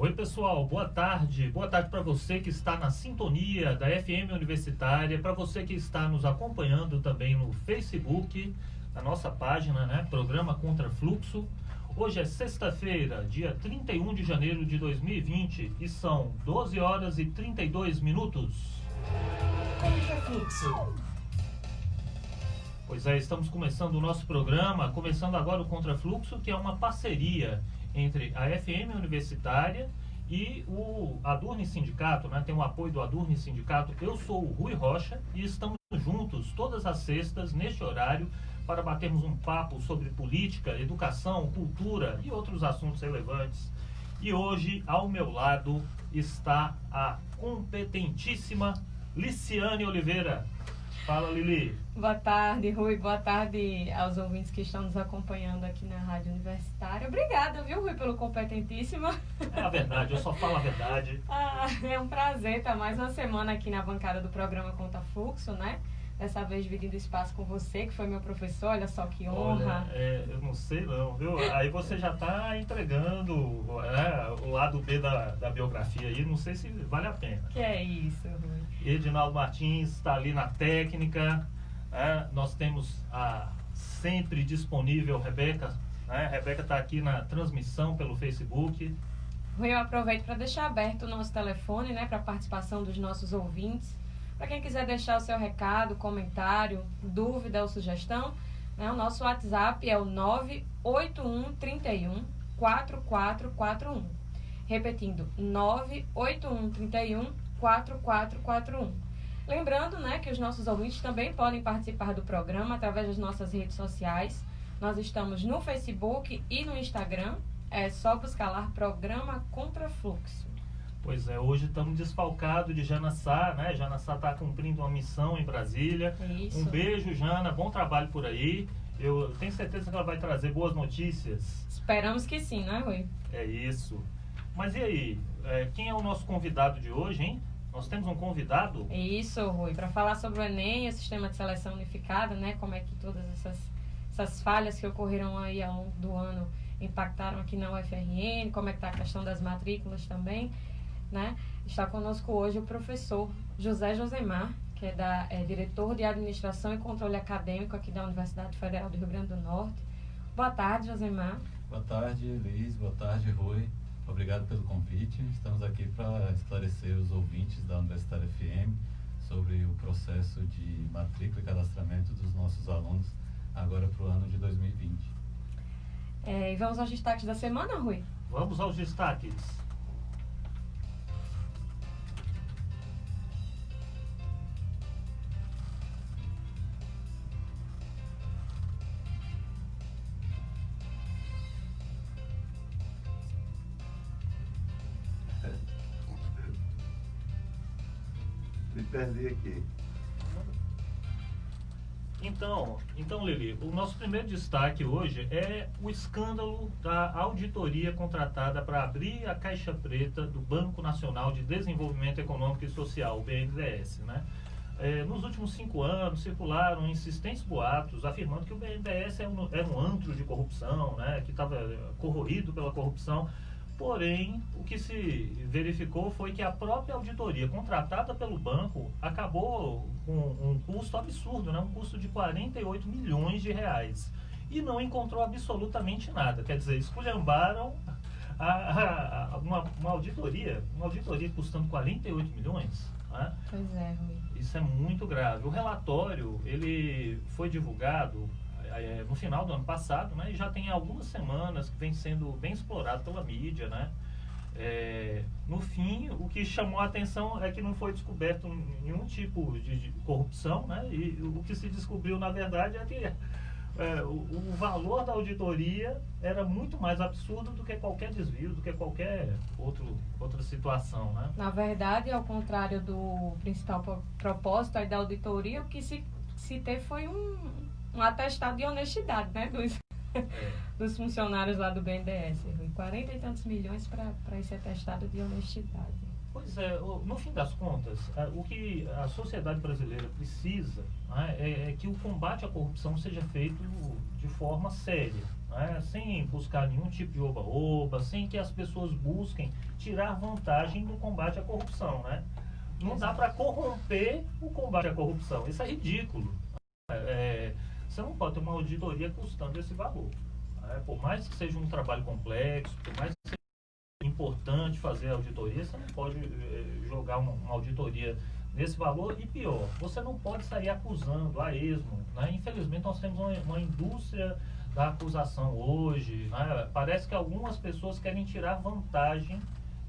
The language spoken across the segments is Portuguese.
Oi pessoal, boa tarde. Boa tarde para você que está na sintonia da FM Universitária, para você que está nos acompanhando também no Facebook, na nossa página, né? Programa Contrafluxo. Hoje é sexta-feira, dia 31 de janeiro de 2020 e são 12 horas e 32 minutos. Contrafluxo. Pois é, estamos começando o nosso programa, começando agora o Contrafluxo, que é uma parceria entre a FM Universitária e o Adurne Sindicato, né? Tem o apoio do Adurne Sindicato. Eu sou o Rui Rocha e estamos juntos todas as sextas, neste horário, para batermos um papo sobre política, educação, cultura e outros assuntos relevantes. E hoje, ao meu lado, está a competentíssima Liciane Oliveira. Fala, Lili. Boa tarde, Rui. Boa tarde aos ouvintes que estão nos acompanhando aqui na Rádio Universitária. Obrigada, viu, Rui, pelo competentíssima. É a verdade, eu só falo a verdade. É um prazer estar mais uma semana aqui na bancada do programa Contrafluxo, né? Dessa vez dividindo espaço com você, que foi meu professor. Olha só que honra. Olha, eu não sei não, viu? Aí você já está entregando o lado B da biografia aí, não sei se vale a pena. Que é isso, Rui. Edinaldo Martins está ali na técnica, né? Nós temos a sempre disponível Rebeca, né? Rebeca está aqui na transmissão pelo Facebook. Rui, eu aproveito para deixar aberto o nosso telefone, né, para a participação dos nossos ouvintes. Para quem quiser deixar o seu recado, comentário, dúvida ou sugestão, né, o nosso WhatsApp é o 98131 4441. Repetindo, 98131 4441. Lembrando, né, que os nossos ouvintes também podem participar do programa através das nossas redes sociais. Nós estamos no Facebook e no Instagram. É só buscar lá Programa Contrafluxo. Pois é, hoje estamos desfalcados de Jana Sá, né? Jana Sá está cumprindo uma missão em Brasília. Isso. Um beijo, Jana, bom trabalho por aí. Eu tenho certeza que ela vai trazer boas notícias. Esperamos que sim, né, Rui? É isso. Mas e aí, quem é o nosso convidado de hoje, hein? Nós temos um convidado? Isso, Rui, para falar sobre o Enem, o Sistema de Seleção Unificada, né? Como é que todas essas falhas que ocorreram aí ao longo do ano impactaram aqui na UFRN, como é que está a questão das matrículas também, né? Está conosco hoje o professor José Josemar, que é diretor de Administração e Controle Acadêmico aqui da Universidade Federal do Rio Grande do Norte. Boa tarde, Josemar. Boa tarde, Liz. Boa tarde, Rui. Obrigado pelo convite. Estamos aqui para esclarecer os ouvintes da Universitária FM sobre o processo de matrícula e cadastramento dos nossos alunos agora para o ano de 2020. E vamos aos destaques da semana, Rui? Vamos aos destaques. Me perdi aqui. Então, Lili, o nosso primeiro destaque hoje é o escândalo da auditoria contratada para abrir a caixa preta do Banco Nacional de Desenvolvimento Econômico e Social, o BNDES, né? Nos últimos 5 anos circularam insistentes boatos afirmando que o BNDES era um antro de corrupção, né? Que estava corroído pela corrupção. Porém, o que se verificou foi que a própria auditoria contratada pelo banco acabou com um custo absurdo, né? Um custo de 48 milhões de reais. E não encontrou absolutamente nada. Quer dizer, esculhambaram uma auditoria custando 48 milhões. Né? Pois é, Rui. Isso é muito grave. O relatório, ele foi divulgado no final do ano passado, né, e já tem algumas semanas que vem sendo bem explorado pela mídia, né? No fim, o que chamou a atenção é que não foi descoberto nenhum tipo de corrupção, né? E o que se descobriu, na verdade, é que o valor da auditoria era muito mais absurdo do que qualquer desvio, do que qualquer outra situação, né? Na verdade, ao contrário do principal propósito aí da auditoria, o que se teve foi um atestado de honestidade, né, dos funcionários lá do BNDES, Rui. 40 e tantos milhões para esse atestado de honestidade. Pois é, no fim das contas, o que a sociedade brasileira precisa, né, é que o combate à corrupção seja feito de forma séria, né, sem buscar nenhum tipo de oba-oba, sem que as pessoas busquem tirar vantagem do combate à corrupção. Né? Não dá para corromper o combate à corrupção, isso é ridículo. Você não pode ter uma auditoria custando esse valor. Né? Por mais que seja um trabalho complexo, por mais que seja importante fazer a auditoria, você não pode jogar uma auditoria nesse valor, e pior, você não pode sair acusando a esmo. Né? Infelizmente nós temos uma indústria da acusação hoje. Né? Parece que algumas pessoas querem tirar vantagem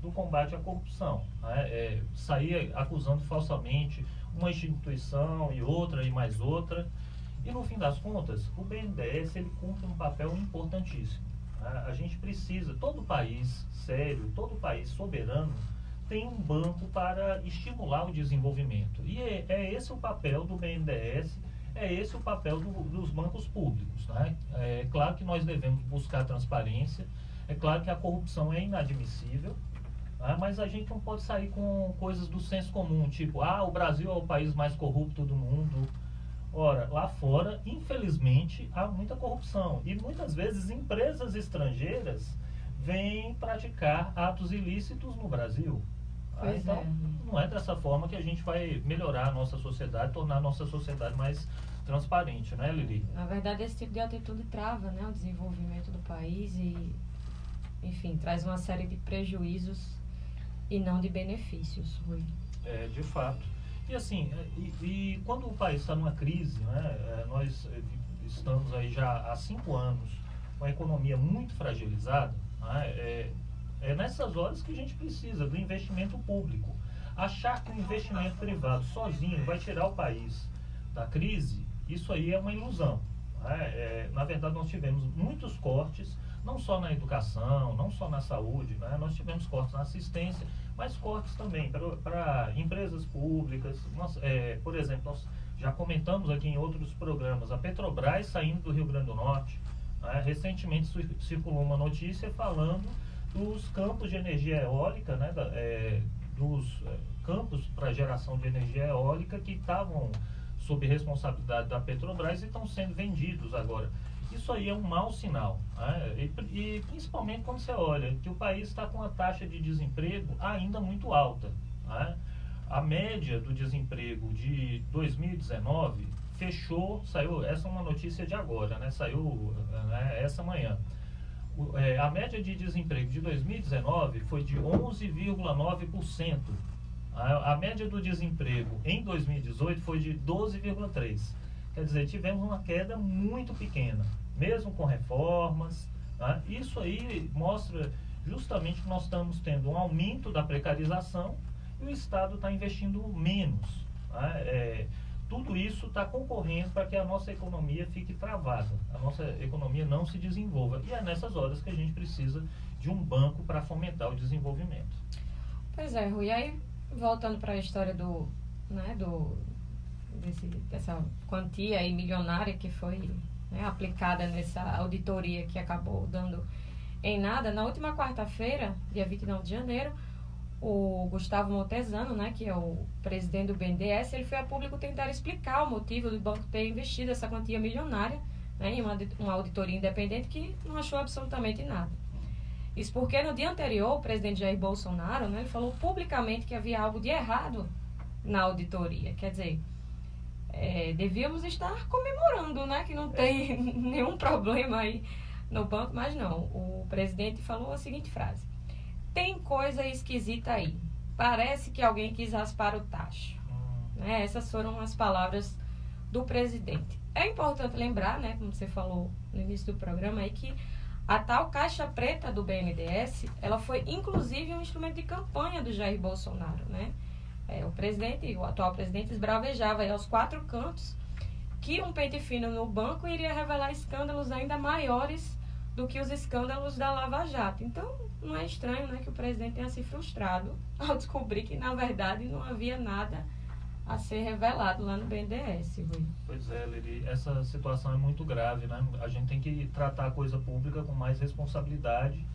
do combate à corrupção, né? Sair acusando falsamente uma instituição e outra e mais outra, e no fim das contas o BNDES ele cumpre um papel importantíssimo. A gente precisa, todo país sério, todo país soberano tem um banco para estimular o desenvolvimento. E é esse o papel do BNDES, é esse o papel dos bancos públicos. Né? É claro que nós devemos buscar transparência, é claro que a corrupção é inadmissível, mas a gente não pode sair com coisas do senso comum, tipo, o Brasil é o país mais corrupto do mundo. Ora, lá fora, infelizmente, há muita corrupção. E muitas vezes empresas estrangeiras vêm praticar atos ilícitos no Brasil. Então, não é dessa forma que a gente vai melhorar a nossa sociedade, tornar a nossa sociedade mais transparente, né, Lili? Na verdade, esse tipo de atitude trava, né, o desenvolvimento do país e, enfim, traz uma série de prejuízos e não de benefícios, Rui. De fato. E assim, e quando o país está numa crise, né, nós estamos aí já há 5 anos com a economia muito fragilizada, né, é nessas horas que a gente precisa do investimento público. Achar que o investimento privado sozinho vai tirar o país da crise, isso aí é uma ilusão. Né? Na verdade, nós tivemos muitos cortes, não só na educação, não só na saúde, né? Nós tivemos cortes na assistência, mas cortes também para empresas públicas. Por exemplo, nós já comentamos aqui em outros programas, a Petrobras saindo do Rio Grande do Norte. Né? Recentemente circulou uma notícia falando dos campos de energia eólica, né? Dos campos para geração de energia eólica que estavam sob responsabilidade da Petrobras e estão sendo vendidos agora. Isso aí é um mau sinal. Né? E principalmente quando você olha que o país está com a taxa de desemprego ainda muito alta. Né? A média do desemprego de 2019 saiu, essa é uma notícia de agora, né? Saiu essa manhã. A média de desemprego de 2019 foi de 11,9%. A média do desemprego em 2018 foi de 12,3%. Quer dizer, tivemos uma queda muito pequena, mesmo com reformas. Tá? Isso aí mostra justamente que nós estamos tendo um aumento da precarização e o Estado está investindo menos. Tá? Tudo isso está concorrendo para que a nossa economia fique travada, a nossa economia não se desenvolva. E é nessas horas que a gente precisa de um banco para fomentar o desenvolvimento. Pois é, Rui. Aí, voltando para a história dessa quantia aí milionária que foi, né, aplicada nessa auditoria que acabou dando em nada, na última quarta-feira, dia 29 de janeiro, o Gustavo Montesano, né, que é o presidente do BNDES, ele foi a público tentar explicar o motivo do banco ter investido essa quantia milionária, né, em uma auditoria independente que não achou absolutamente nada. Isso porque no dia anterior, o presidente Jair Bolsonaro, né, ele falou publicamente que havia algo de errado na auditoria. Quer dizer, devíamos estar comemorando, né, que não tem nenhum problema aí no banco, mas não. O presidente falou a seguinte frase: tem coisa esquisita aí. Parece que alguém quis raspar o tacho. Né? Essas foram as palavras do presidente. É importante lembrar, né, como você falou no início do programa, aí, que a tal caixa preta do BNDES, ela foi inclusive um instrumento de campanha do Jair Bolsonaro. Né? O atual presidente esbravejava aí aos 4 cantos que um pente fino no banco iria revelar escândalos ainda maiores do que os escândalos da Lava Jato. Então, não é estranho, né, que o presidente tenha se frustrado ao descobrir que, na verdade, não havia nada a ser revelado lá no BNDES, Rui. Pois é, Lili, essa situação é muito grave, né? A gente tem que tratar a coisa pública com mais responsabilidade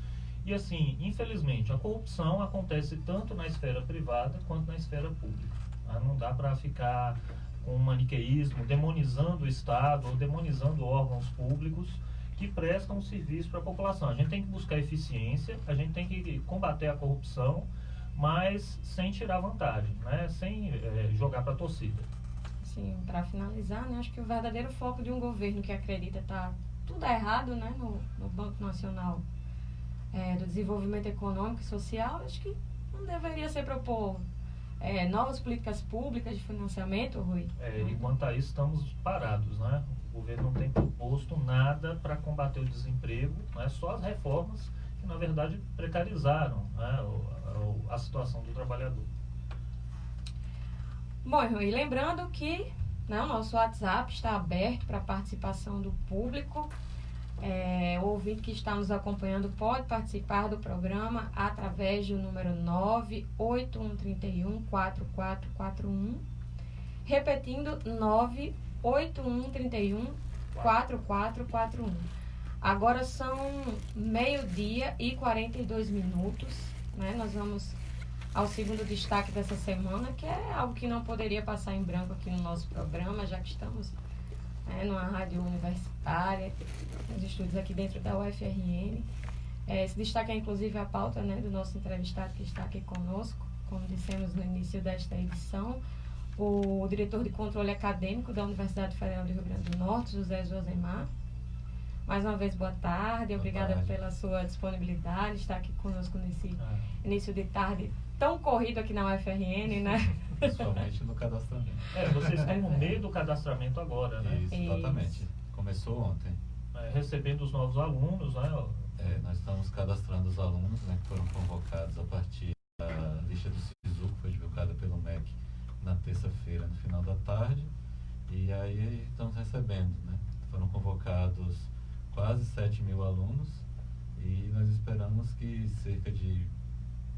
E assim, infelizmente, a corrupção acontece tanto na esfera privada quanto na esfera pública. Tá? Não dá para ficar com um maniqueísmo, demonizando o Estado ou demonizando órgãos públicos que prestam um serviço para a população. A gente tem que buscar eficiência, a gente tem que combater a corrupção, mas sem tirar vantagem, né? Sem jogar para a torcida. Sim, para finalizar, né, acho que o verdadeiro foco de um governo que acredita tá tudo errado, né, no Banco Nacional do Desenvolvimento Econômico e Social, acho que não deveria ser propor novas políticas públicas de financiamento, Rui. E quanto a isso, estamos parados, né? O governo não tem proposto nada para combater o desemprego, né? Só as reformas que, na verdade, precarizaram, né, a situação do trabalhador. Bom, Rui, lembrando que, né, o nosso WhatsApp está aberto para a participação do público. O ouvinte que está nos acompanhando pode participar do programa através do número 98131-4441, repetindo 98131-4441. Agora são 12h e 42 minutos, né? Nós vamos ao segundo destaque dessa semana, que é algo que não poderia passar em branco aqui no nosso programa, já que estamos numa rádio universitária, nos estúdios aqui dentro da UFRN. Esse destaque é inclusive a pauta, né, do nosso entrevistado que está aqui conosco, como dissemos no início desta edição, o diretor de controle acadêmico da Universidade Federal do Rio Grande do Norte, José Josemar. Mais uma vez, boa tarde, obrigada pela sua disponibilidade, estar aqui conosco nesse início de tarde tão corrido aqui na UFRN, né? Principalmente no cadastramento. Vocês estão no meio do cadastramento agora, né? Isso, exatamente. Isso. Começou ontem. Recebendo os novos alunos, né? Nós estamos cadastrando os alunos, né, que foram convocados a partir da lista do SISU, que foi divulgada pelo MEC na terça-feira, no final da tarde. E aí estamos recebendo, né? Foram convocados quase 7.000 alunos e nós esperamos que cerca de,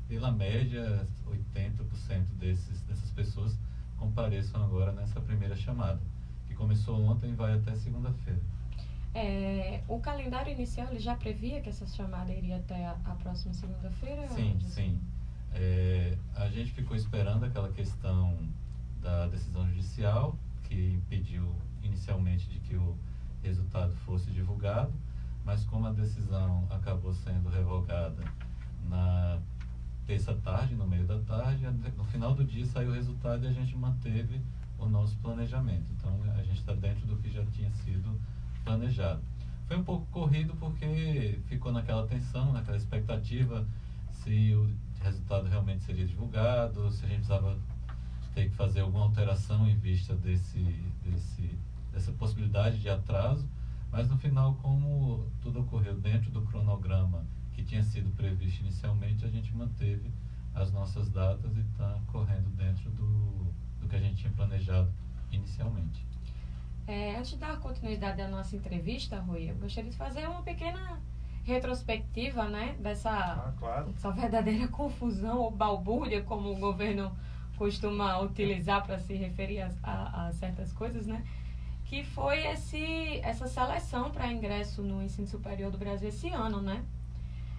pela média, 80% dessas pessoas compareçam agora nessa primeira chamada, que começou ontem e vai até segunda-feira. O calendário inicial ele já previa que essa chamada iria até a próxima segunda-feira? Sim. A gente ficou esperando aquela questão da decisão judicial, que impediu inicialmente de que o resultado fosse divulgado, mas como a decisão acabou sendo revogada na terça tarde, no meio da tarde, no final do dia saiu o resultado e a gente manteve o nosso planejamento. Então a gente está dentro do que já tinha sido planejado. Foi um pouco corrido porque ficou naquela tensão, naquela expectativa se o resultado realmente seria divulgado, se a gente precisava ter que fazer alguma alteração em vista dessa possibilidade de atraso, mas no final, como tudo ocorreu dentro do cronograma que tinha sido previsto inicialmente, a gente manteve as nossas datas e está correndo dentro do que a gente tinha planejado inicialmente. Antes de dar continuidade à nossa entrevista, Rui, eu gostaria de fazer uma pequena retrospectiva, né, dessa verdadeira confusão ou balbúrdia, como o governo costuma utilizar para se referir a certas coisas, né? Que foi essa seleção para ingresso no ensino superior do Brasil esse ano, né?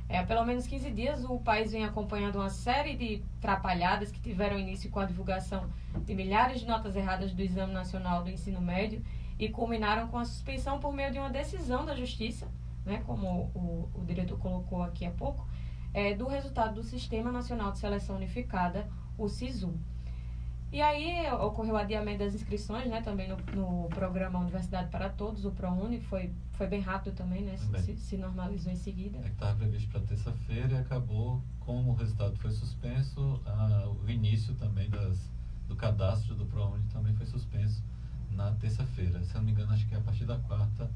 Há pelo menos 15 dias o país vem acompanhando uma série de trapalhadas que tiveram início com a divulgação de milhares de notas erradas do Exame Nacional do Ensino Médio e culminaram com a suspensão por meio de uma decisão da Justiça, né, como o diretor colocou aqui há pouco, do resultado do Sistema Nacional de Seleção Unificada, o SISU. E aí ocorreu o adiamento das inscrições, né, também no programa Universidade para Todos, o ProUni, foi bem rápido também, né, se normalizou em seguida. Estava previsto para terça-feira e acabou, como o resultado foi suspenso, o início também do cadastro do ProUni também foi suspenso na terça-feira. Se eu não me engano, acho que a partir da quarta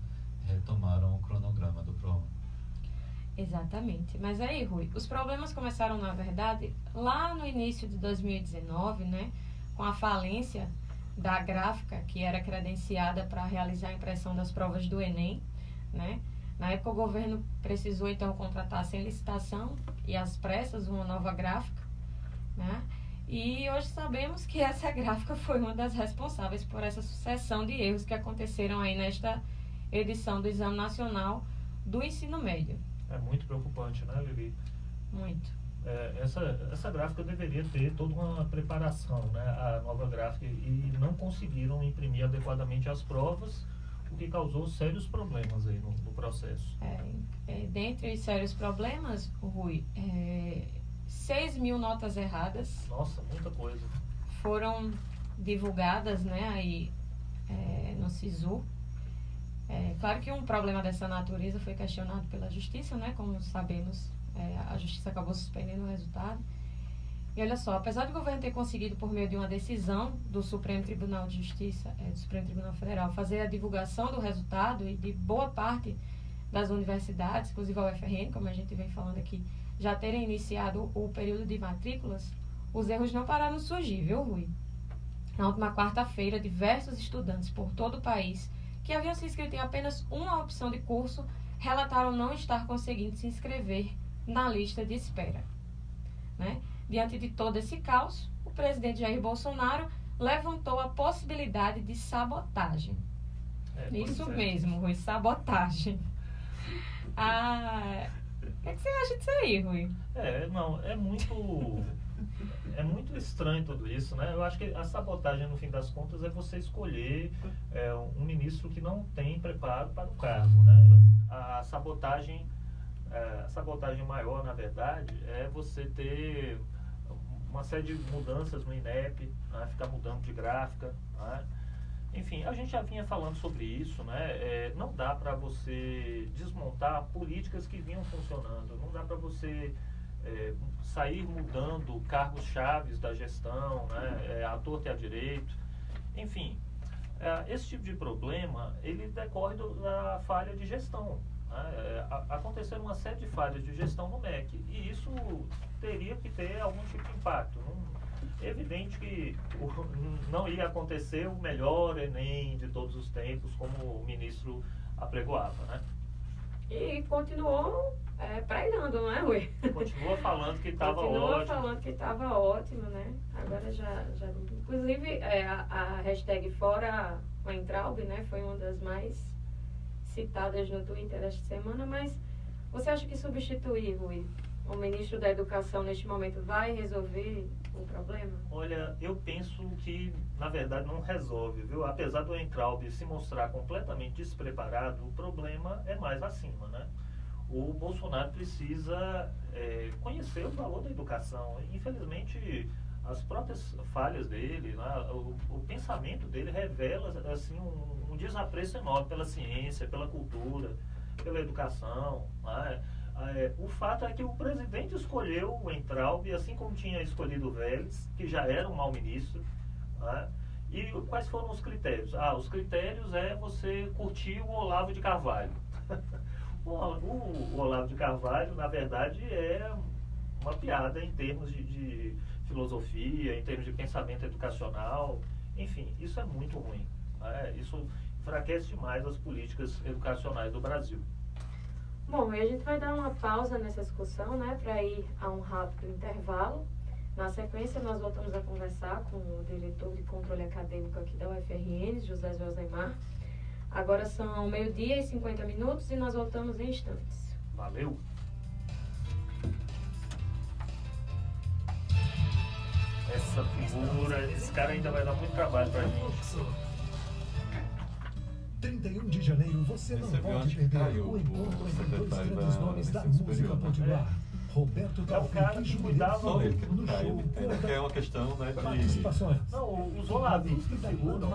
retomaram o cronograma do ProUni. Exatamente. Mas aí, Rui, os problemas começaram, na verdade, lá no início de 2019, né, com a falência da gráfica que era credenciada para realizar a impressão das provas do Enem, né? Na época o governo precisou então contratar sem licitação e às pressas uma nova gráfica, né? E hoje sabemos que essa gráfica foi uma das responsáveis por essa sucessão de erros que aconteceram aí nesta edição do Exame Nacional do Ensino Médio. É muito preocupante, né, Lili? Muito. Essa gráfica deveria ter toda uma preparação, né, a nova gráfica, e não conseguiram imprimir adequadamente as provas, o que causou sérios problemas aí no processo. Dentre os sérios problemas, Rui, 6.000 notas erradas. Nossa, muita coisa. Foram divulgadas, né, aí, no SISU. Claro que um problema dessa natureza foi questionado pela Justiça, né, como sabemos, a Justiça acabou suspendendo o resultado. E olha só, apesar do governo ter conseguido, por meio de uma decisão do Supremo Tribunal de Justiça, do Supremo Tribunal Federal, fazer a divulgação do resultado, e de boa parte das universidades, inclusive a UFRN, como a gente vem falando aqui, já terem iniciado o período de matrículas, os erros não pararam de surgir, viu, Rui? Na última quarta-feira, diversos estudantes por todo o país que haviam se inscrito em apenas uma opção de curso relataram não estar conseguindo se inscrever na lista de espera, né? Diante de todo esse caos, o presidente Jair Bolsonaro levantou a possibilidade de sabotagem. Isso mesmo, Rui, sabotagem. O que você acha disso aí, Rui? É muito estranho tudo isso, né? Eu acho que a sabotagem, no fim das contas, é você escolher um ministro que não tem preparo para o cargo, né? A sabotagem maior, na verdade, é você ter uma série de mudanças no INEP, né? Ficar mudando de gráfica, né? Enfim, a gente já vinha falando sobre isso, né? Não dá para você desmontar políticas que vinham funcionando, não dá para você sair mudando cargos chaves da gestão, né? À torta e à direito. Enfim, esse tipo de problema, ele decorre da falha de gestão, né? Aconteceram uma série de falhas de gestão no MEC, e isso teria que ter algum tipo de impacto. É evidente que não ia acontecer o melhor Enem de todos os tempos, como o ministro apregoava, né? E continuou pregando, não é, Rui? Continua falando que estava ótimo. Continua falando que estava ótimo, né? Agora já... Inclusive, a hashtag Fora Weintraub, né? Foi uma das mais citadas no Twitter esta semana, mas você acha que substituir, Rui, o ministro da Educação neste momento vai resolver o problema? Olha, eu penso que, na verdade, não resolve, viu? Apesar do Weintraub se mostrar completamente despreparado, o problema é mais acima, né? O Bolsonaro precisa conhecer o valor da educação. Infelizmente, as próprias falhas dele, né? O pensamento dele revela assim, um desapreço enorme pela ciência, pela cultura, pela educação, né? O fato é que o presidente escolheu o Weintraub, assim como tinha escolhido o Vélez, que já era um mau ministro, né? E quais foram os critérios? Os critérios você curtir o Olavo de Carvalho. O Olavo de Carvalho, na verdade, é uma piada em termos de filosofia, em termos de pensamento educacional. Enfim, isso é muito ruim, né? Isso enfraquece demais as políticas educacionais do Brasil. Bom, e a gente vai dar uma pausa nessa discussão, né, para ir a um rápido intervalo. Na sequência, nós voltamos a conversar com o diretor de controle acadêmico aqui da UFRN, José Josemar. Agora são 12h50 e nós voltamos em instantes. Valeu! Essa figura, esse cara ainda vai dar muito trabalho pra gente. 31 de janeiro, você não pode perder o encontro entre dois grandes nomes da música potiguar. Roberto cara que cuidava Só ele que não no cai, show. ele é uma questão, né, de... Participações. Não, os olavistas seguram.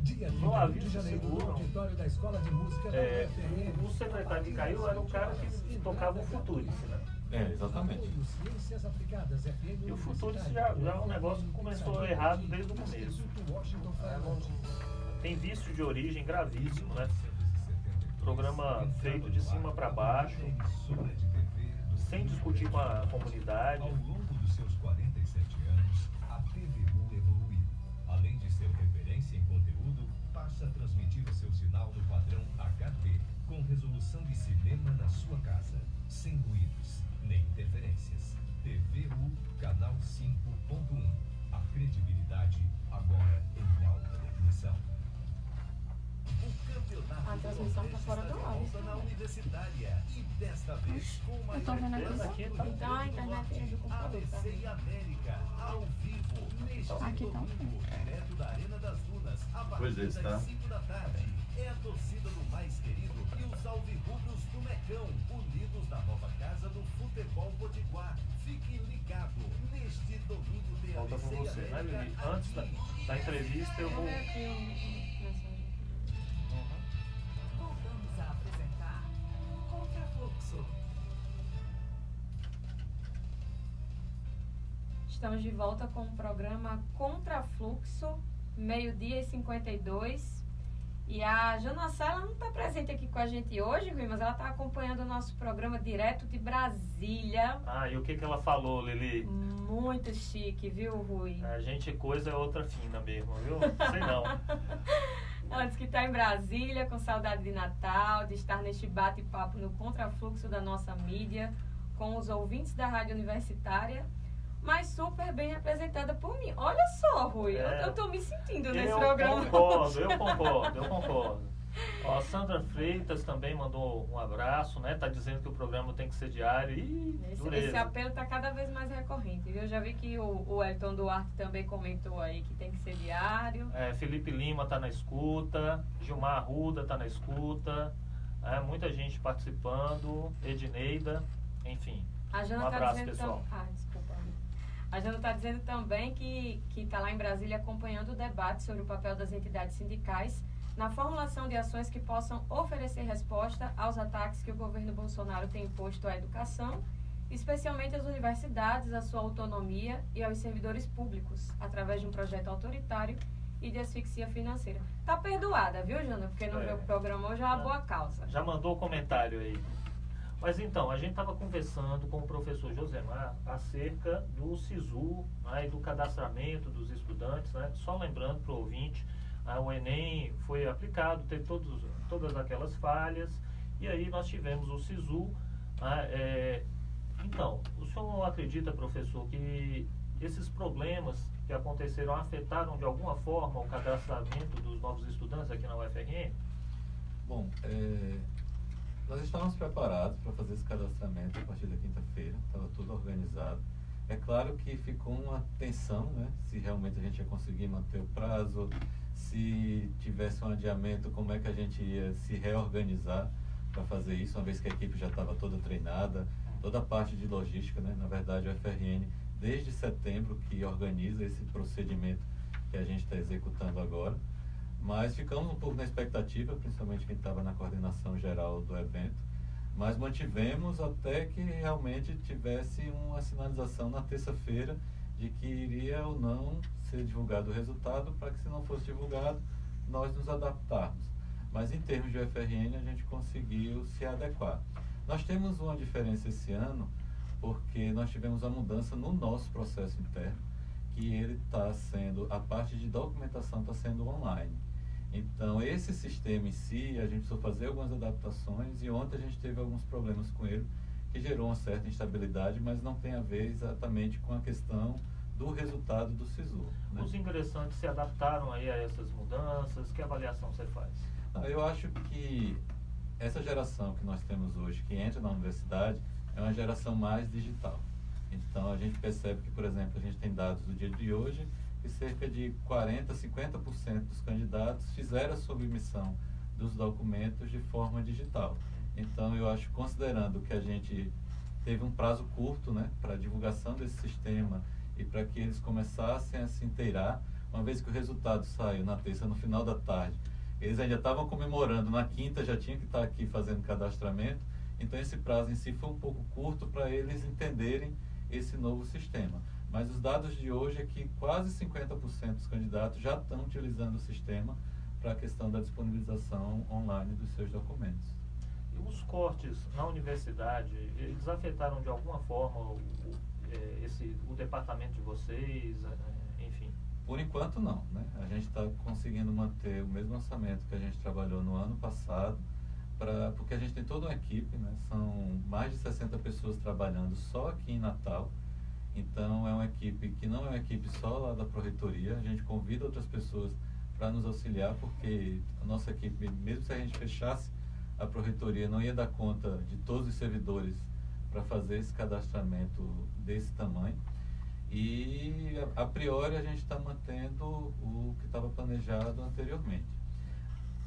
Dia 31 de janeiro, no auditório da Escola de Música da UFRN. O secretário que caiu era o cara que tocava o Futurice, né? Exatamente. E o Futurice já é um negócio que começou errado desde o começo. Tem vício de origem gravíssimo, né? Programa feito de cima para baixo, sem discutir com a comunidade. Ao longo dos seus 47 anos, a TVU evoluiu. Além de ser referência em conteúdo, passa a transmitir o seu sinal no padrão HD, com resolução de cinema na sua casa, sem ruídos, nem interferências. TVU, canal 5.1. A credibilidade agora em alta definição. A transmissão está fora do ar. Na Universitária e desta vez com uma Eu tô vendo aqui. Aqui, tá? Então a internet é do computador. ABC e América ao vivo neste Aqui tá. domingo, direto da Arena das Dunas, a Pois partir é, das tá. 5 da tarde. É a torcida do mais querido e os alvirrubros do Mecão, unidos na nova casa do futebol potiguar. Fique ligado neste domingo de Volta com ABC e você, né, América. Lili? Antes da entrevista eu vou... Voltamos a apresentar Contrafluxo. Estamos de volta com o programa Contrafluxo, 12h52. E a Janacela não está presente aqui com a gente hoje, Rui, mas ela está acompanhando o nosso programa direto de Brasília. Ah, e o que ela falou, Lili? Muito chique, viu, Rui? A gente coisa é outra fina mesmo, viu? Sei não. Ela disse que está em Brasília, com saudade de Natal, de estar neste bate-papo no contrafluxo da nossa mídia, com os ouvintes da Rádio Universitária, mas super bem representada por mim. Olha só, Rui, eu estou me sentindo nesse programa. Eu concordo. Ó, a Sandra Freitas também mandou um abraço, né? Tá dizendo que o programa tem que ser diário. Esse apelo está cada vez mais recorrente, viu? Eu já vi que o Elton Duarte também comentou aí que tem que ser diário. Felipe Lima tá na escuta, Gilmar Arruda tá na escuta, muita gente participando, Edneida, enfim. A Jana Um tá abraço, dizendo pessoal. desculpa. A Jana está dizendo também que está lá em Brasília acompanhando o debate sobre o papel das entidades sindicais na formulação de ações que possam oferecer resposta aos ataques que o governo Bolsonaro tem imposto à educação, especialmente às universidades, à sua autonomia e aos servidores públicos, através de um projeto autoritário e de asfixia financeira. Tá perdoada, viu, Jana? Porque não veio o programa hoje, é uma boa causa. Já mandou o comentário aí. Mas então, a gente estava conversando com o professor Josemar acerca do SISU, né, e do cadastramento dos estudantes, né? Só lembrando para o ouvinte, o Enem foi aplicado, teve todas aquelas falhas, e aí nós tivemos o SISU. Então, o senhor acredita, professor, que esses problemas que aconteceram afetaram de alguma forma o cadastramento dos novos estudantes aqui na UFRN? Bom, nós estávamos preparados para fazer esse cadastramento a partir da quinta-feira, estava tudo organizado. É claro que ficou uma tensão, né? Se realmente a gente ia conseguir manter o prazo, se tivesse um adiamento, como é que a gente ia se reorganizar para fazer isso, uma vez que a equipe já estava toda treinada, toda a parte de logística, né? Na verdade, o FRN, desde setembro, que organiza esse procedimento que a gente está executando agora. Mas ficamos um pouco na expectativa, principalmente quem estava na coordenação geral do evento, mas mantivemos até que realmente tivesse uma sinalização na terça-feira de que iria ou não ser divulgado o resultado, para que, se não fosse divulgado, nós nos adaptarmos. Mas em termos de UFRN, a gente conseguiu se adequar. Nós temos uma diferença esse ano, porque nós tivemos a mudança no nosso processo interno, que ele está sendo, a parte de documentação está sendo online. Então, esse sistema em si, a gente precisou fazer algumas adaptações, e ontem a gente teve alguns problemas com ele, que gerou uma certa instabilidade, mas não tem a ver exatamente com a questão do resultado do SISU, né? Os ingressantes se adaptaram aí a essas mudanças? Que avaliação você faz? Eu acho que essa geração que nós temos hoje, que entra na universidade, é uma geração mais digital. Então, a gente percebe que, por exemplo, a gente tem dados do dia de hoje, que cerca de 40%, 50% dos candidatos fizeram a submissão dos documentos de forma digital. Então, eu acho, considerando que a gente teve um prazo curto, né, para a divulgação desse sistema e para que eles começassem a se inteirar, uma vez que o resultado saiu na terça, no final da tarde, eles ainda estavam comemorando, na quinta já tinha que estar aqui fazendo cadastramento, então esse prazo em si foi um pouco curto para eles entenderem esse novo sistema. Mas os dados de hoje é que quase 50% dos candidatos já estão utilizando o sistema para a questão da disponibilização online dos seus documentos. E os cortes na universidade, eles afetaram de alguma forma o departamento de vocês, enfim? Por enquanto não, né? A gente está conseguindo manter o mesmo orçamento que a gente trabalhou no ano passado, porque a gente tem toda uma equipe, né? São mais de 60 pessoas trabalhando só aqui em Natal. Então, é uma equipe que não é uma equipe só lá da Pró-Reitoria, a gente convida outras pessoas para nos auxiliar, porque a nossa equipe, mesmo se a gente fechasse a Pró-Reitoria, não ia dar conta de todos os servidores para fazer esse cadastramento desse tamanho. E, a priori, a gente está mantendo o que estava planejado anteriormente.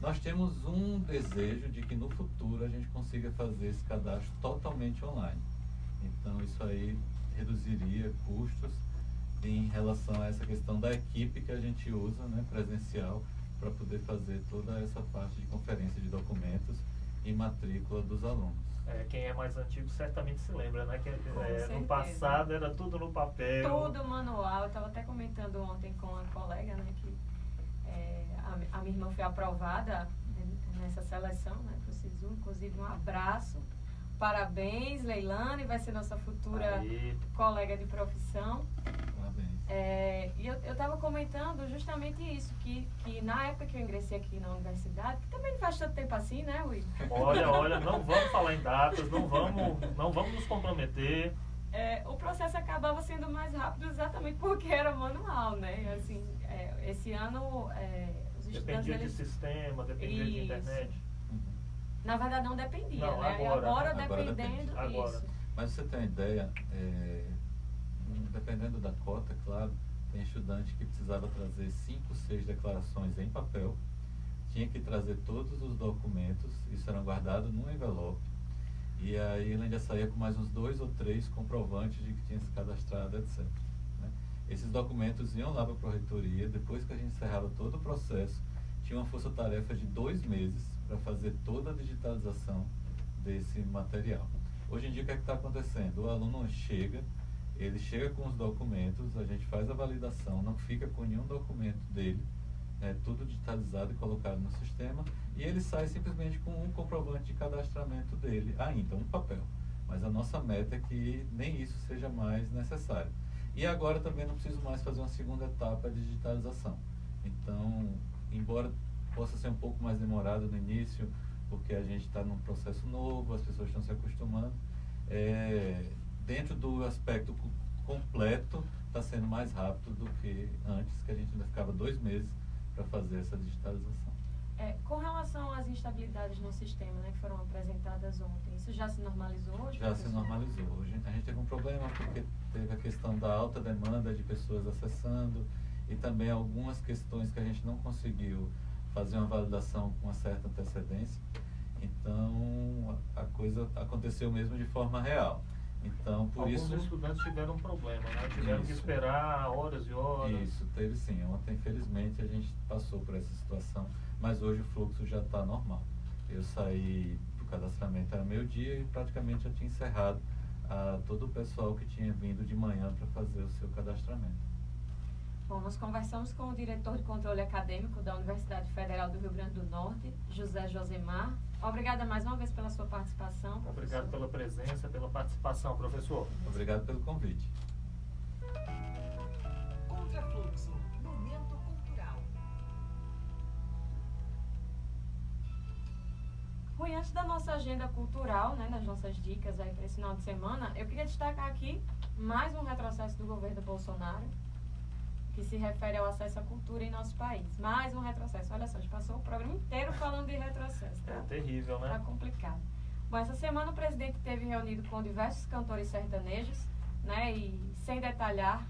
Nós temos um desejo de que no futuro a gente consiga fazer esse cadastro totalmente online. Então, isso aí reduziria custos em relação a essa questão da equipe que a gente usa, né, presencial, para poder fazer toda essa parte de conferência de documentos e matrícula dos alunos. Quem é mais antigo certamente se lembra, né? Que certeza. no passado era tudo no papel. Tudo manual. Eu estava até comentando ontem com uma colega, né, que a minha irmã foi aprovada nessa seleção, né, para o SISU. Inclusive, um abraço. Parabéns, Leilane, vai ser nossa futura colega de profissão. Parabéns. E eu estava comentando justamente isso, que na época que eu ingressei aqui na universidade, que também não faz tanto tempo assim, né, Will? Olha, não vamos falar em datas, não vamos nos comprometer. O processo acabava sendo mais rápido exatamente porque era manual, né? Assim, esse ano, os estudantes... Dependia de sistema, dependia de internet. Na verdade, não dependia, não, né? Agora dependendo agora. Mas você tem uma ideia, dependendo da cota, claro, tem estudante que precisava trazer 5, 6 declarações em papel, tinha que trazer todos os documentos, isso era guardado num envelope, e aí ele ainda saía com mais uns 2 ou 3 comprovantes de que tinha se cadastrado, etc. Né? Esses documentos iam lá para a Pró-Reitoria, depois que a gente encerrava todo o processo, tinha uma força-tarefa de 2 meses para fazer toda a digitalização desse material. Hoje em dia, o que é que está acontecendo? O aluno chega, ele chega com os documentos, a gente faz a validação, não fica com nenhum documento dele, tudo digitalizado e colocado no sistema, e ele sai simplesmente com um comprovante de cadastramento dele, ainda, um papel. Mas a nossa meta é que nem isso seja mais necessário. E agora também não preciso mais fazer uma segunda etapa de digitalização. Então, embora possa ser um pouco mais demorado no início, porque a gente está num processo novo, as pessoas estão se acostumando, dentro do aspecto completo, está sendo mais rápido do que antes, que a gente ainda ficava 2 meses para fazer essa digitalização. Com relação às instabilidades no sistema, né, que foram apresentadas ontem, isso já se normalizou hoje? Já se normalizou. Hoje a gente teve um problema porque teve a questão da alta demanda de pessoas acessando e também algumas questões que a gente não conseguiu fazer uma validação com uma certa antecedência. Então, a coisa aconteceu mesmo de forma real. Então, por Alguns isso... estudantes tiveram um problema, né? Tiveram que esperar horas e horas. Isso, teve sim. Ontem, infelizmente, a gente passou por essa situação, mas hoje o fluxo já está normal. Eu saí do cadastramento, era meio-dia, e praticamente já tinha encerrado todo o pessoal que tinha vindo de manhã para fazer o seu cadastramento. Bom, nós conversamos com o diretor de controle acadêmico da Universidade Federal do Rio Grande do Norte, José Josemar. Obrigada mais uma vez pela sua participação, professor. Obrigado pela presença, pela participação, professor. Obrigado pelo convite. Contrafluxo, momento cultural. Rui, antes da nossa agenda cultural, né, das nossas dicas aí para esse final de semana, eu queria destacar aqui mais um retrocesso do governo Bolsonaro, que se refere ao acesso à cultura em nosso país. Mais um retrocesso. Olha só, a gente passou o programa inteiro falando de retrocesso. Tá? É terrível, né? Tá complicado. Bom, essa semana o presidente esteve reunido com diversos cantores sertanejos, né, e sem detalhar,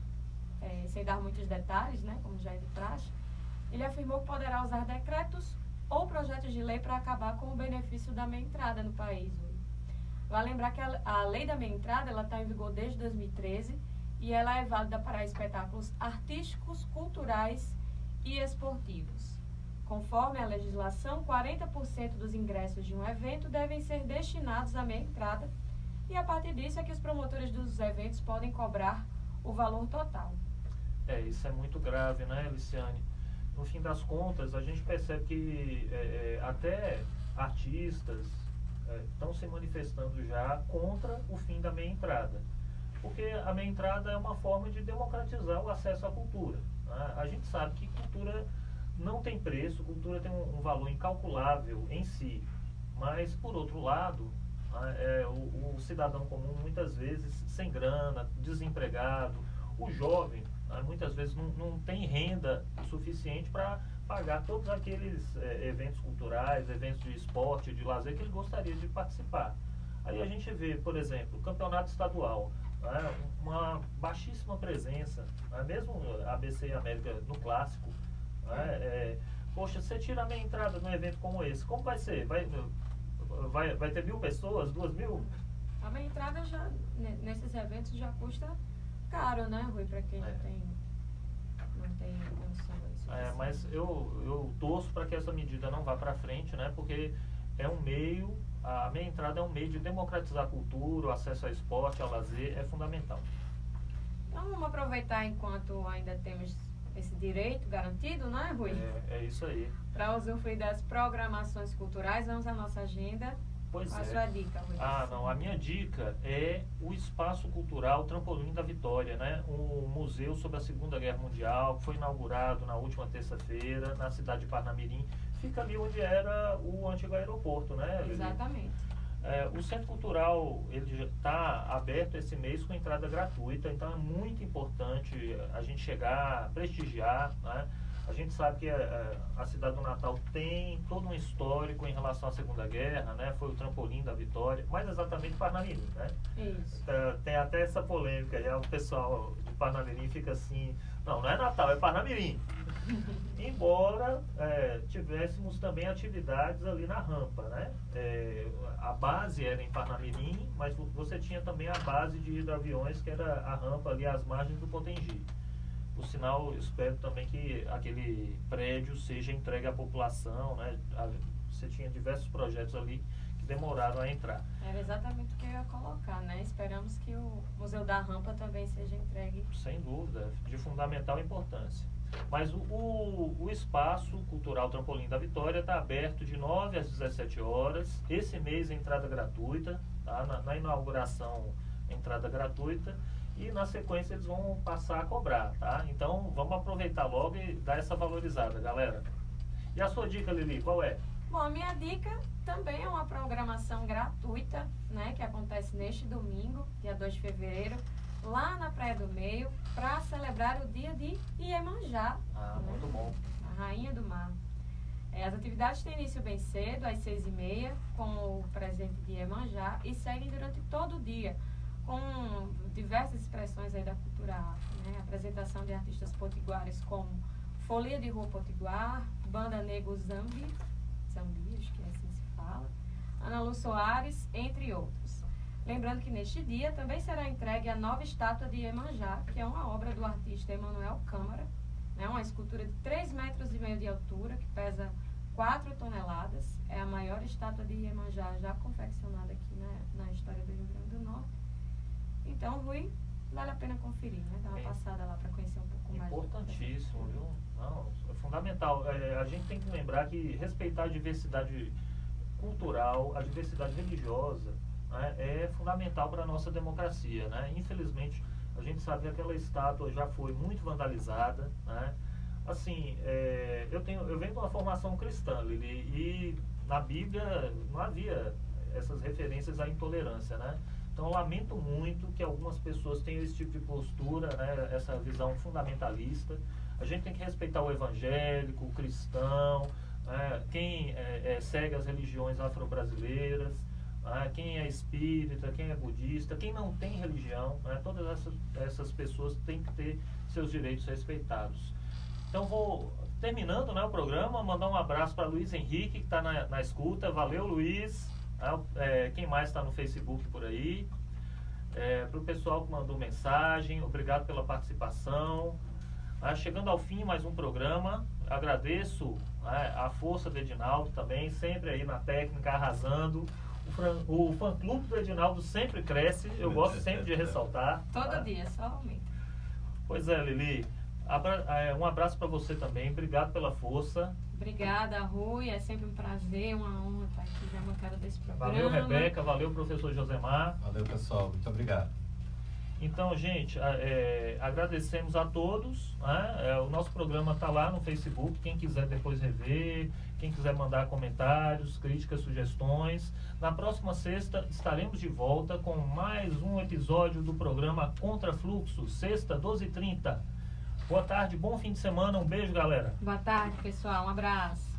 sem dar muitos detalhes, né, como já é de praxe, ele afirmou que poderá usar decretos ou projetos de lei para acabar com o benefício da meia entrada no país. Vale lembrar que a lei da meia entrada está em vigor desde 2013, e ela é válida para espetáculos artísticos, culturais e esportivos. Conforme a legislação, 40% dos ingressos de um evento devem ser destinados à meia entrada, e a partir disso é que os promotores dos eventos podem cobrar o valor total. Isso é muito grave, né, Luciane? No fim das contas, a gente percebe que até artistas estão se manifestando já contra o fim da meia entrada. Porque a meia entrada é uma forma de democratizar o acesso à cultura. Né? A gente sabe que cultura não tem preço, cultura tem um valor incalculável em si. Mas, por outro lado, o cidadão comum, muitas vezes, sem grana, desempregado, o jovem, muitas vezes não tem renda suficiente para pagar todos aqueles eventos culturais, eventos de esporte, de lazer que ele gostaria de participar. Aí a gente vê, por exemplo, campeonato estadual, né, uma baixíssima presença, né, mesmo ABC e América no clássico. Né, poxa, você tira a meia entrada num evento como esse, como vai ser? Vai ter 1.000 pessoas, 2.000? A meia entrada já, nesses eventos já custa caro, né, Rui, para quem não tem condição disso. Mas eu torço para que essa medida não vá para frente, né, porque é um meio, a meia entrada é um meio de democratizar a cultura, o acesso ao esporte, ao lazer, é fundamental. Então vamos aproveitar enquanto ainda temos esse direito garantido, né, Rui? É isso aí. Para usufruir das programações culturais, vamos à nossa agenda. Pois Qual a sua dica, Rui? Não, a minha dica é o Espaço Cultural Trampolim da Vitória, né? Um museu sobre a Segunda Guerra Mundial, que foi inaugurado na última terça-feira, na cidade de Parnamirim. Fica ali onde era o antigo aeroporto, né? Exatamente. O Centro Cultural ele está aberto esse mês com entrada gratuita, então é muito importante a gente chegar, prestigiar, né? A gente sabe que a cidade do Natal tem todo um histórico em relação à Segunda Guerra, né? Foi o trampolim da Vitória, mais exatamente Parnamirim, né? Isso. Tem até essa polêmica, o pessoal de Parnamirim fica assim, não é Natal, é Parnamirim. Embora tivéssemos também atividades ali na rampa, né? A base era em Parnamirim, mas você tinha também a base de hidroaviões, que era a rampa ali às margens do Potengi. Por sinal, espero também que aquele prédio seja entregue à população, né? Você tinha diversos projetos ali que demoraram a entrar. Era exatamente o que eu ia colocar, né? Esperamos que o Museu da Rampa também seja entregue. Sem dúvida, de fundamental importância. Mas o Espaço Cultural Trampolim da Vitória está aberto de 9 às 17 horas. Esse mês entrada gratuita, tá? Na inauguração, entrada gratuita. E na sequência eles vão passar a cobrar, tá? Então vamos aproveitar logo e dar essa valorizada, galera. E a sua dica, Lili, qual é? Bom, a minha dica também é uma programação gratuita, né? Que acontece neste domingo, dia 2 de fevereiro, lá na Praia do Meio, para celebrar o dia de Iemanjá. Né? Muito bom. A Rainha do Mar. As atividades têm início bem cedo, às 6h30, com o presente de Iemanjá, e seguem durante todo o dia, com diversas expressões aí da cultura afro, né? Apresentação de artistas potiguares como Folia de Rua Potiguar, Banda Negro Zambi, acho que assim se fala, Ana Lu Soares, entre outros. Lembrando que neste dia também será entregue a nova estátua de Iemanjá, que é uma obra do artista Emanuel Câmara, né? Uma escultura de 3,5 metros de altura, que pesa 4 toneladas. É a maior estátua de Iemanjá já confeccionada aqui na história do Rio Grande do Norte. Então, Rui, vale a pena conferir, né? Dar uma passada lá para conhecer um pouco mais. Importantíssimo, viu? Não, é fundamental. A gente tem que lembrar que respeitar a diversidade cultural, a diversidade religiosa, né, é fundamental para a nossa democracia, né? Infelizmente, a gente sabe que aquela estátua já foi muito vandalizada, né? Assim, eu venho de uma formação cristã, Lili, e na Bíblia não havia essas referências à intolerância, né? Então, eu lamento muito que algumas pessoas tenham esse tipo de postura, né, essa visão fundamentalista. A gente tem que respeitar o evangélico, o cristão, né, quem segue as religiões afro-brasileiras, né, quem é espírita, quem é budista, quem não tem religião, né, todas essas pessoas têm que ter seus direitos respeitados. Então, vou, terminando, né, o programa, mandar um abraço para Luiz Henrique, que está na escuta. Valeu, Luiz. Quem mais está no Facebook por aí? Para o pessoal que mandou mensagem, obrigado pela participação. Chegando ao fim, mais um programa. Agradeço a força do Edinaldo também, sempre aí na técnica, arrasando. O fã-clube do Edinaldo sempre cresce, eu gosto sempre de ressaltar. Todo dia, só aumenta. Pois é, Lili. Um abraço para você também, obrigado pela força. Obrigada, Rui, é sempre um prazer, uma honra estar aqui na bancada desse programa. Valeu, Rebeca, valeu, professor Josemar. Valeu, pessoal, muito obrigado. Então, gente, agradecemos a todos, né? O nosso programa está lá no Facebook, quem quiser depois rever, quem quiser mandar comentários, críticas, sugestões. Na próxima sexta estaremos de volta com mais um episódio do programa Contra Fluxo, sexta, 12h30. Boa tarde, bom fim de semana, um beijo, galera. Boa tarde, pessoal. Um abraço.